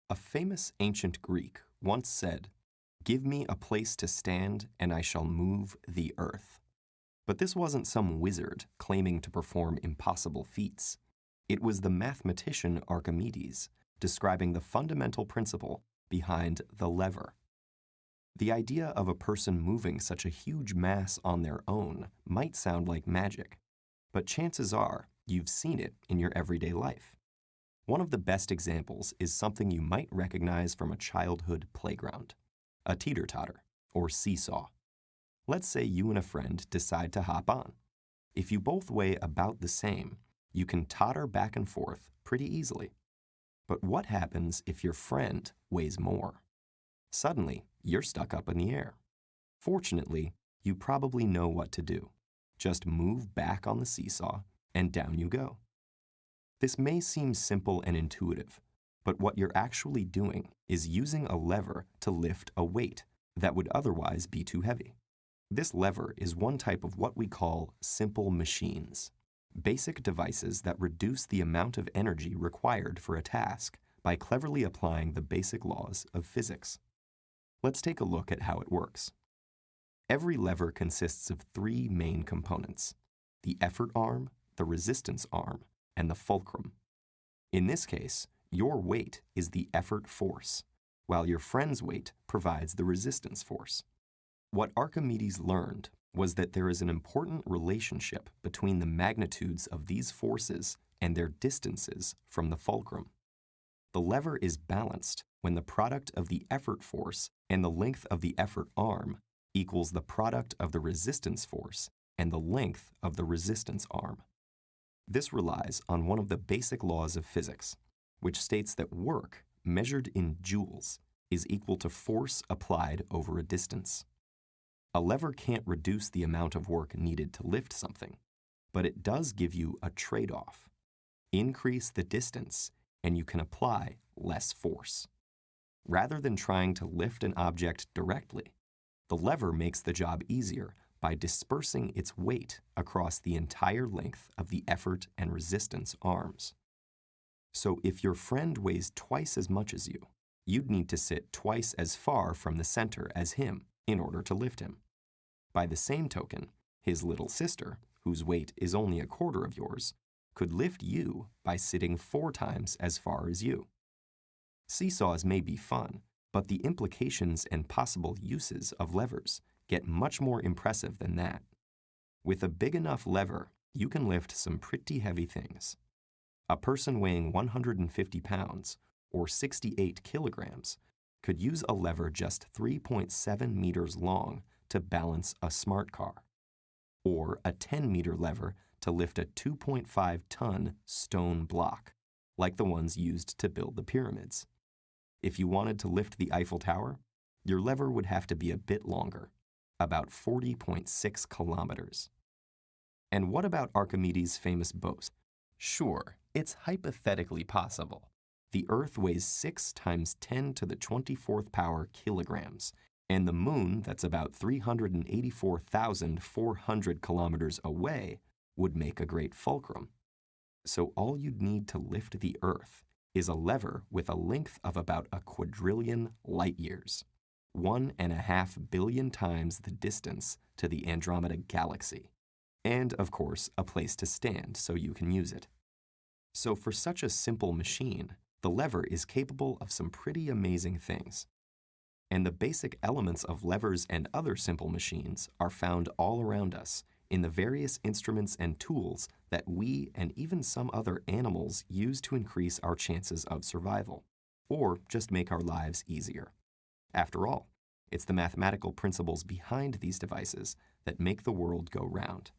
A famous ancient Greek once said, "Give me a place to stand and I shall move the earth." But this wasn't some wizard claiming to perform impossible feats. It was the mathematician Archimedes describing the fundamental principle behind the lever. The idea of a person moving such a huge mass on their own might sound like magic, but chances are you've seen it in your everyday life. One of the best examples is something you might recognize from a childhood playground, a teeter-totter or seesaw. Let's say you and a friend decide to hop on. If you both weigh about the same, you can totter back and forth pretty easily. But what happens if your friend weighs more? Suddenly, you're stuck up in the air. Fortunately, you probably know what to do. Just move back on the seesaw and down you go. This may seem simple and intuitive, but what you're actually doing is using a lever to lift a weight that would otherwise be too heavy. This lever is one type of what we call simple machines, basic devices that reduce the amount of energy required for a task by cleverly applying the basic laws of physics. Let's take a look at how it works. Every lever consists of three main components: the effort arm, the resistance arm, and the fulcrum. In this case, your weight is the effort force, while your friend's weight provides the resistance force. What Archimedes learned was that there is an important relationship between the magnitudes of these forces and their distances from the fulcrum. The lever is balanced when the product of the effort force and the length of the effort arm equals the product of the resistance force and the length of the resistance arm. This relies on one of the basic laws of physics, which states that work measured in joules is equal to force applied over a distance. A lever can't reduce the amount of work needed to lift something, but it does give you a trade-off. Increase the distance, and you can apply less force. Rather than trying to lift an object directly, the lever makes the job easier by dispersing its weight across the entire length of the effort and resistance arms. So if your friend weighs twice as much as you, you'd need to sit twice as far from the center as him in order to lift him. By the same token, his little sister, whose weight is only a quarter of yours, could lift you by sitting 4 times as far as you. Seesaws may be fun, but the implications and possible uses of levers get much more impressive than that. With a big enough lever, you can lift some pretty heavy things. A person weighing 150 pounds, or 68 kilograms, could use a lever just 3.7 meters long to balance a smart car, or a 10-meter lever to lift a 2.5-ton stone block, like the ones used to build the pyramids. If you wanted to lift the Eiffel Tower, your lever would have to be a bit longer, about 40.6 kilometers. And what about Archimedes' famous boast? Sure, it's hypothetically possible. The Earth weighs 6 times 10 to the 24th power kilograms, and the Moon, that's about 384,400 kilometers away, would make a great fulcrum. So all you'd need to lift the Earth is a lever with a length of about a quadrillion light years, 1.5 billion times the distance to the Andromeda Galaxy, and, of course, a place to stand so you can use it. So for such a simple machine, the lever is capable of some pretty amazing things. And the basic elements of levers and other simple machines are found all around us in the various instruments and tools that we and even some other animals use to increase our chances of survival, or just make our lives easier. After all, it's the mathematical principles behind these devices that make the world go round.